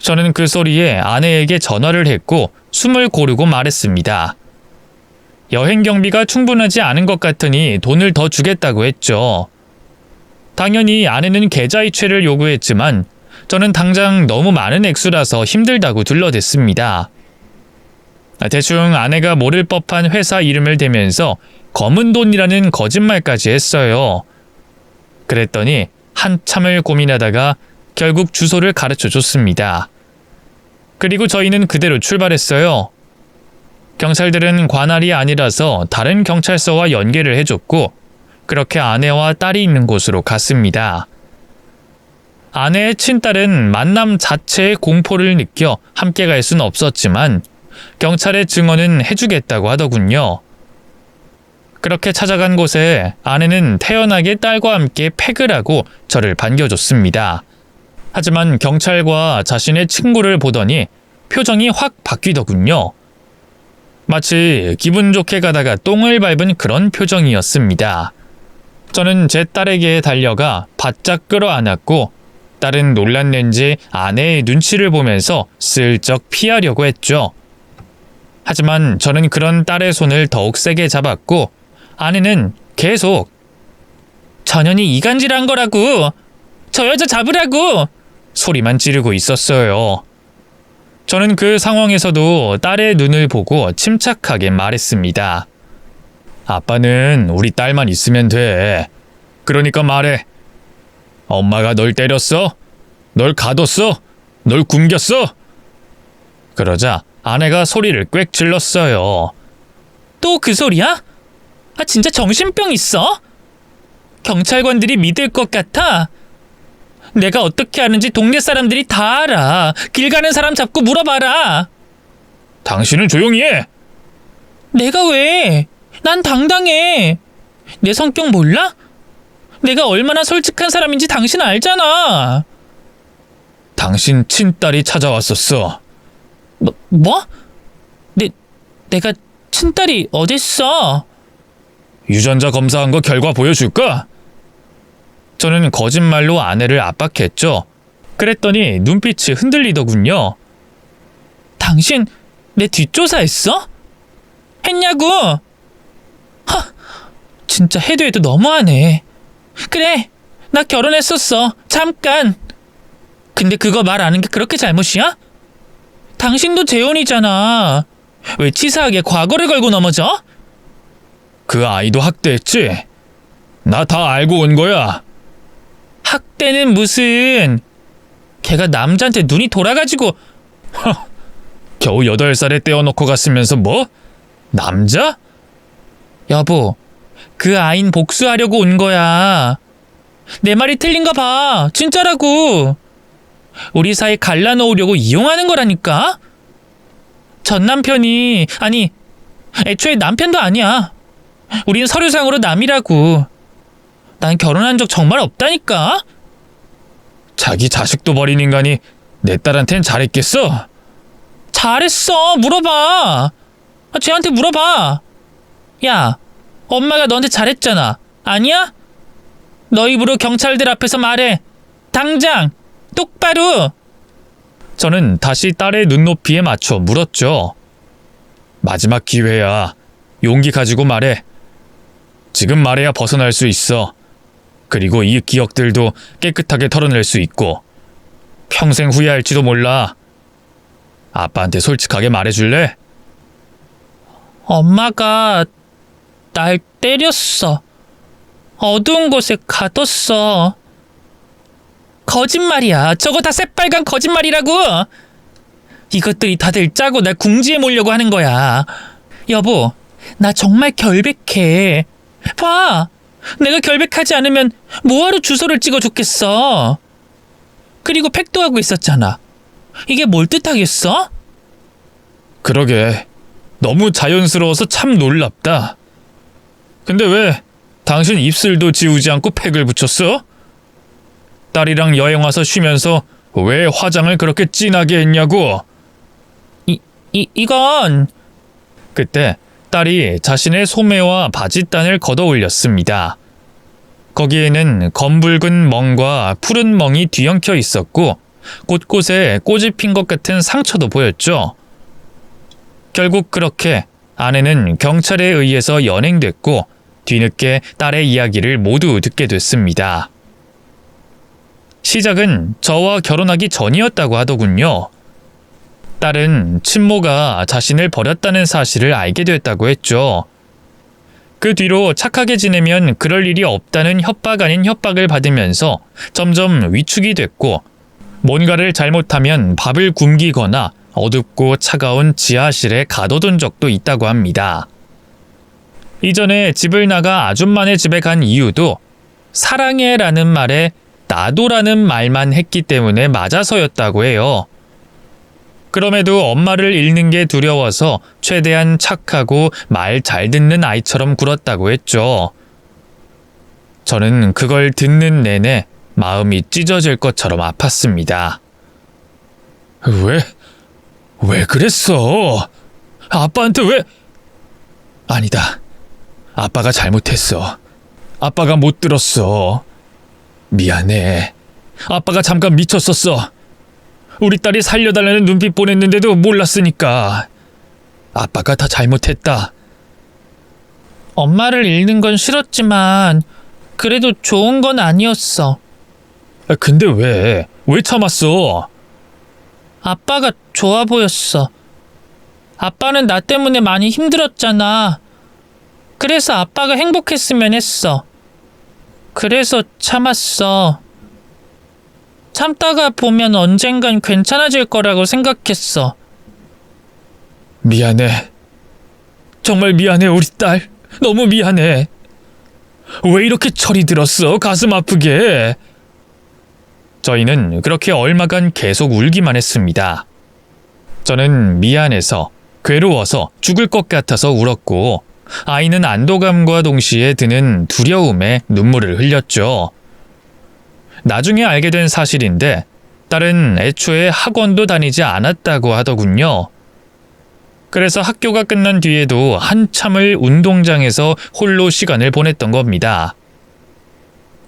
저는 그 소리에 아내에게 전화를 했고 숨을 고르고 말했습니다. 여행 경비가 충분하지 않은 것 같으니 돈을 더 주겠다고 했죠. 당연히 아내는 계좌이체를 요구했지만 저는 당장 너무 많은 액수라서 힘들다고 둘러댔습니다. 대충 아내가 모를 법한 회사 이름을 대면서 검은 돈이라는 거짓말까지 했어요. 그랬더니 한참을 고민하다가 결국 주소를 가르쳐 줬습니다. 그리고 저희는 그대로 출발했어요. 경찰들은 관할이 아니라서 다른 경찰서와 연계를 해줬고 그렇게 아내와 딸이 있는 곳으로 갔습니다. 아내의 친딸은 만남 자체의 공포를 느껴 함께 갈 수는 없었지만 경찰의 증언은 해주겠다고 하더군요. 그렇게 찾아간 곳에 아내는 태연하게 딸과 함께 팩을 하고 저를 반겨줬습니다. 하지만 경찰과 자신의 친구를 보더니 표정이 확 바뀌더군요. 마치 기분 좋게 가다가 똥을 밟은 그런 표정이었습니다. 저는 제 딸에게 달려가 바짝 끌어안았고 딸은 놀랐는지 아내의 눈치를 보면서 슬쩍 피하려고 했죠. 하지만 저는 그런 딸의 손을 더욱 세게 잡았고 아내는 계속 전현이 이간질한 거라고! 저 여자 잡으라고! 소리만 지르고 있었어요. 저는 그 상황에서도 딸의 눈을 보고 침착하게 말했습니다. 아빠는 우리 딸만 있으면 돼. 그러니까 말해. 엄마가 널 때렸어? 널 가뒀어? 널 굶겼어? 그러자 아내가 소리를 꽥 질렀어요. 또 그 소리야? 진짜 정신병 있어? 경찰관들이 믿을 것 같아? 내가 어떻게 하는지 동네 사람들이 다 알아. 길 가는 사람 잡고 물어봐라. 당신은 조용히 해. 내가 왜? 난 당당해. 내 성격 몰라? 내가 얼마나 솔직한 사람인지 당신 알잖아. 당신 친딸이 찾아왔었어. 뭐? 내가 친딸이 어딨어? 유전자 검사한 거 결과 보여줄까? 저는 거짓말로 아내를 압박했죠. 그랬더니 눈빛이 흔들리더군요. 당신 내 뒷조사했어? 했냐고? 진짜 해도 해도 너무하네. 그래, 나 결혼했었어. 잠깐. 근데 그거 말 안 한 게 그렇게 잘못이야? 당신도 재혼이잖아. 왜 치사하게 과거를 걸고 넘어져? 그 아이도 학대했지? 나 다 알고 온 거야. 학대는 무슨... 걔가 남자한테 눈이 돌아가지고... 겨우 8살에 떼어놓고 갔으면서 뭐? 남자? 여보, 그 아인 복수하려고 온 거야. 내 말이 틀린 거 봐. 진짜라고. 우리 사이 갈라놓으려고 이용하는 거라니까? 전 남편이... 아니, 애초에 남편도 아니야. 우린 서류상으로 남이라고. 난 결혼한 적 정말 없다니까? 자기 자식도 버린 인간이 내 딸한텐 잘했겠어? 잘했어. 물어봐. 쟤한테 물어봐. 야, 엄마가 너한테 잘했잖아. 아니야? 너 입으로 경찰들 앞에서 말해. 당장! 똑바로! 저는 다시 딸의 눈높이에 맞춰 물었죠. 마지막 기회야. 용기 가지고 말해. 지금 말해야 벗어날 수 있어. 그리고 이 기억들도 깨끗하게 털어낼 수 있고 평생 후회할지도 몰라. 아빠한테 솔직하게 말해줄래? 엄마가 날 때렸어. 어두운 곳에 가뒀어. 거짓말이야. 저거 다 새빨간 거짓말이라고. 이것들이 다들 짜고 날 궁지에 몰려고 하는 거야. 여보, 나 정말 결백해. 봐. 내가 결백하지 않으면 뭐하러 주소를 찍어줬겠어. 그리고 팩도 하고 있었잖아. 이게 뭘 뜻하겠어? 그러게. 너무 자연스러워서 참 놀랍다. 근데 왜 당신 입술도 지우지 않고 팩을 붙였어? 딸이랑 여행 와서 쉬면서 왜 화장을 그렇게 진하게 했냐고. 이건... 그때 딸이 자신의 소매와 바짓단을 걷어 올렸습니다. 거기에는 검붉은 멍과 푸른 멍이 뒤엉켜 있었고 곳곳에 꽃이 핀 것 같은 상처도 보였죠. 결국 그렇게 아내는 경찰에 의해서 연행됐고 뒤늦게 딸의 이야기를 모두 듣게 됐습니다. 시작은 저와 결혼하기 전이었다고 하더군요. 딸은 친모가 자신을 버렸다는 사실을 알게 됐다고 했죠. 그 뒤로 착하게 지내면 그럴 일이 없다는 협박 아닌 협박을 받으면서 점점 위축이 됐고 뭔가를 잘못하면 밥을 굶기거나 어둡고 차가운 지하실에 가둬둔 적도 있다고 합니다. 이전에 집을 나가 아줌마네 집에 간 이유도 사랑해라는 말에 나도라는 말만 했기 때문에 맞아서였다고 해요. 그럼에도 엄마를 잃는 게 두려워서 최대한 착하고 말 잘 듣는 아이처럼 굴었다고 했죠. 저는 그걸 듣는 내내 마음이 찢어질 것처럼 아팠습니다. 왜 그랬어? 아빠한테 왜... 아니다. 아빠가 잘못했어. 아빠가 못 들었어. 미안해. 아빠가 잠깐 미쳤었어. 우리 딸이 살려달라는 눈빛 보냈는데도 몰랐으니까. 아빠가 다 잘못했다. 엄마를 잃는 건 싫었지만 그래도 좋은 건 아니었어. 근데 왜 참았어? 아빠가 좋아 보였어. 아빠는 나 때문에 많이 힘들었잖아. 그래서 아빠가 행복했으면 했어. 그래서 참았어. 참다가 보면 언젠간 괜찮아질 거라고 생각했어. 미안해. 정말 미안해, 우리 딸. 너무 미안해. 왜 이렇게 철이 들었어? 가슴 아프게. 저희는 그렇게 얼마간 계속 울기만 했습니다. 저는 미안해서, 괴로워서, 죽을 것 같아서 울었고 아이는 안도감과 동시에 드는 두려움에 눈물을 흘렸죠. 나중에 알게 된 사실인데 딸은 애초에 학원도 다니지 않았다고 하더군요. 그래서 학교가 끝난 뒤에도 한참을 운동장에서 홀로 시간을 보냈던 겁니다.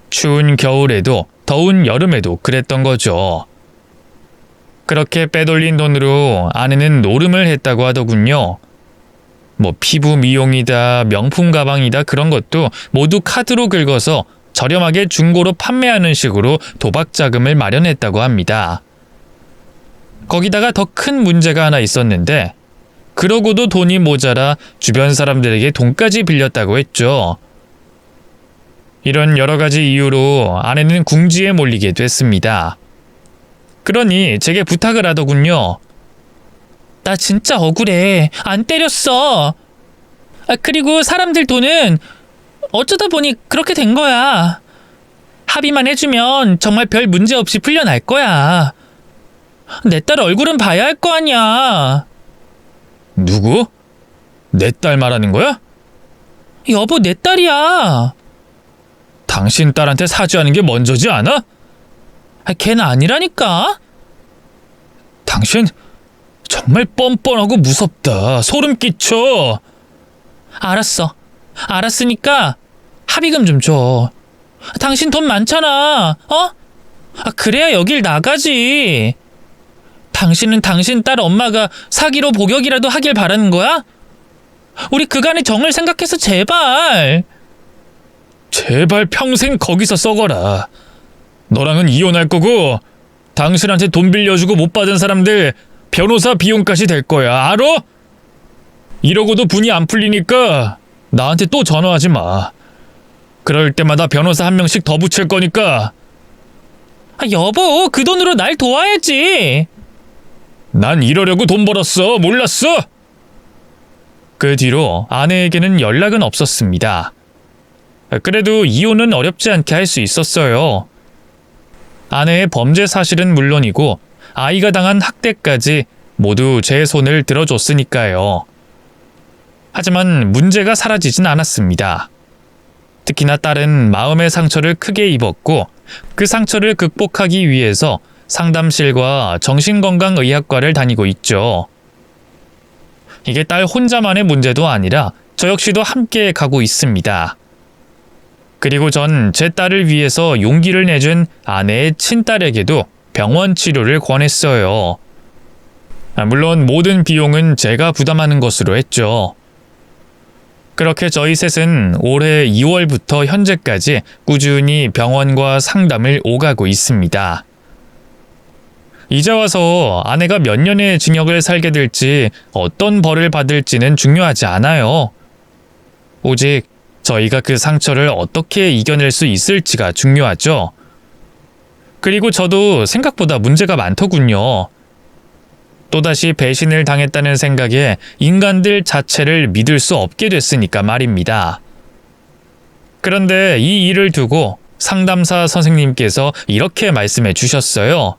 추운 겨울에도 더운 여름에도 그랬던 거죠. 그렇게 빼돌린 돈으로 아내는 노름을 했다고 하더군요. 뭐 피부 미용이다, 명품 가방이다 그런 것도 모두 카드로 긁어서 저렴하게 중고로 판매하는 식으로 도박 자금을 마련했다고 합니다. 거기다가 더 큰 문제가 하나 있었는데 그러고도 돈이 모자라 주변 사람들에게 돈까지 빌렸다고 했죠. 이런 여러 가지 이유로 아내는 궁지에 몰리게 됐습니다. 그러니 제게 부탁을 하더군요. 나 진짜 억울해. 안 때렸어. 그리고 사람들 돈은 어쩌다 보니 그렇게 된 거야. 합의만 해주면 정말 별 문제 없이 풀려날 거야. 내 딸 얼굴은 봐야 할 거 아니야. 누구? 내 딸 말하는 거야? 여보, 내 딸이야. 당신 딸한테 사죄하는 게 먼저지 않아? 걔는 아니라니까. 당신 정말 뻔뻔하고 무섭다. 소름 끼쳐. 알았어. 알았으니까 합의금 좀 줘. 당신 돈 많잖아. 그래야 여길 나가지. 당신은 당신 딸 엄마가 사기로 복역이라도 하길 바라는 거야? 우리 그간의 정을 생각해서 제발. 제발 평생 거기서 썩어라. 너랑은 이혼할 거고 당신한테 돈 빌려주고 못 받은 사람들 변호사 비용까지 될 거야. 알아? 이러고도 분이 안 풀리니까 나한테 또 전화하지 마. 그럴 때마다 변호사 한 명씩 더 붙일 거니까. 여보, 그 돈으로 날 도와야지. 난 이러려고 돈 벌었어. 몰랐어? 그 뒤로 아내에게는 연락은 없었습니다. 그래도 이혼은 어렵지 않게 할 수 있었어요. 아내의 범죄 사실은 물론이고 아이가 당한 학대까지 모두 제 손을 들어줬으니까요. 하지만 문제가 사라지진 않았습니다. 특히나 딸은 마음의 상처를 크게 입었고 그 상처를 극복하기 위해서 상담실과 정신건강의학과를 다니고 있죠. 이게 딸 혼자만의 문제도 아니라 저 역시도 함께 가고 있습니다. 그리고 전 제 딸을 위해서 용기를 내준 아내의 친딸에게도 병원 치료를 권했어요. 물론 모든 비용은 제가 부담하는 것으로 했죠. 그렇게 저희 셋은 올해 2월부터 현재까지 꾸준히 병원과 상담을 오가고 있습니다. 이제 와서 아내가 몇 년의 징역을 살게 될지 어떤 벌을 받을지는 중요하지 않아요. 오직 저희가 그 상처를 어떻게 이겨낼 수 있을지가 중요하죠. 그리고 저도 생각보다 문제가 많더군요. 또다시 배신을 당했다는 생각에 인간들 자체를 믿을 수 없게 됐으니까 말입니다. 그런데 이 일을 두고 상담사 선생님께서 이렇게 말씀해 주셨어요.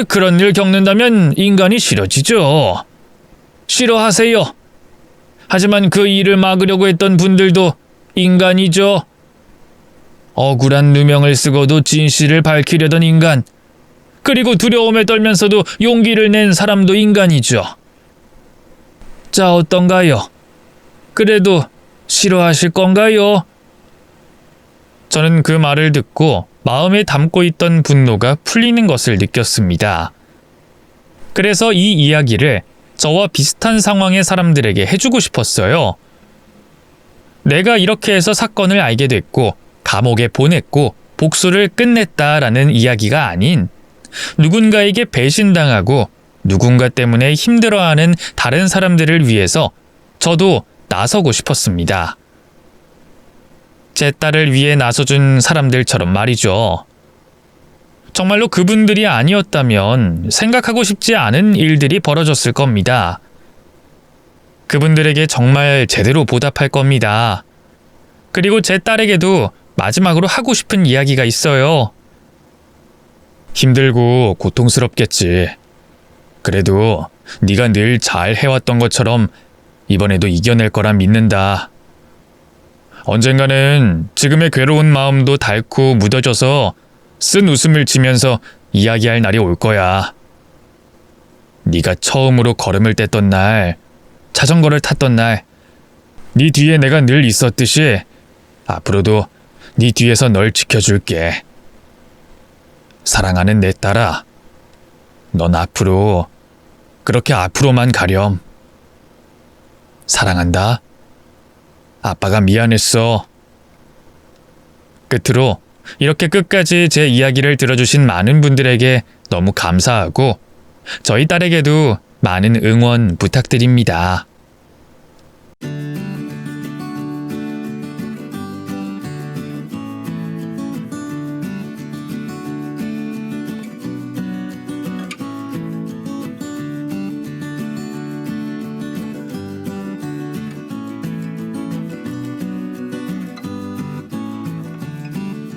그런 일 겪는다면 인간이 싫어지죠. 싫어하세요. 하지만 그 일을 막으려고 했던 분들도 인간이죠. 억울한 누명을 쓰고도 진실을 밝히려던 인간, 그리고 두려움에 떨면서도 용기를 낸 사람도 인간이죠. 자, 어떤가요? 그래도 싫어하실 건가요? 저는 그 말을 듣고 마음에 담고 있던 분노가 풀리는 것을 느꼈습니다. 그래서 이 이야기를 저와 비슷한 상황의 사람들에게 해주고 싶었어요. 내가 이렇게 해서 사건을 알게 됐고 감옥에 보냈고 복수를 끝냈다라는 이야기가 아닌 누군가에게 배신당하고 누군가 때문에 힘들어하는 다른 사람들을 위해서 저도 나서고 싶었습니다. 제 딸을 위해 나서준 사람들처럼 말이죠. 정말로 그분들이 아니었다면 생각하고 싶지 않은 일들이 벌어졌을 겁니다. 그분들에게 정말 제대로 보답할 겁니다. 그리고 제 딸에게도 마지막으로 하고 싶은 이야기가 있어요. 힘들고 고통스럽겠지. 그래도 네가 늘 잘 해왔던 것처럼 이번에도 이겨낼 거라 믿는다. 언젠가는 지금의 괴로운 마음도 닳고 무뎌져서 쓴 웃음을 지면서 이야기할 날이 올 거야. 네가 처음으로 걸음을 뗐던 날, 자전거를 탔던 날, 네 뒤에 내가 늘 있었듯이 앞으로도 네 뒤에서 널 지켜줄게. 사랑하는 내 딸아, 넌 앞으로 그렇게 앞으로만 가렴. 사랑한다. 아빠가 미안했어. 끝으로 이렇게 끝까지 제 이야기를 들어주신 많은 분들에게 너무 감사하고 저희 딸에게도 많은 응원 부탁드립니다.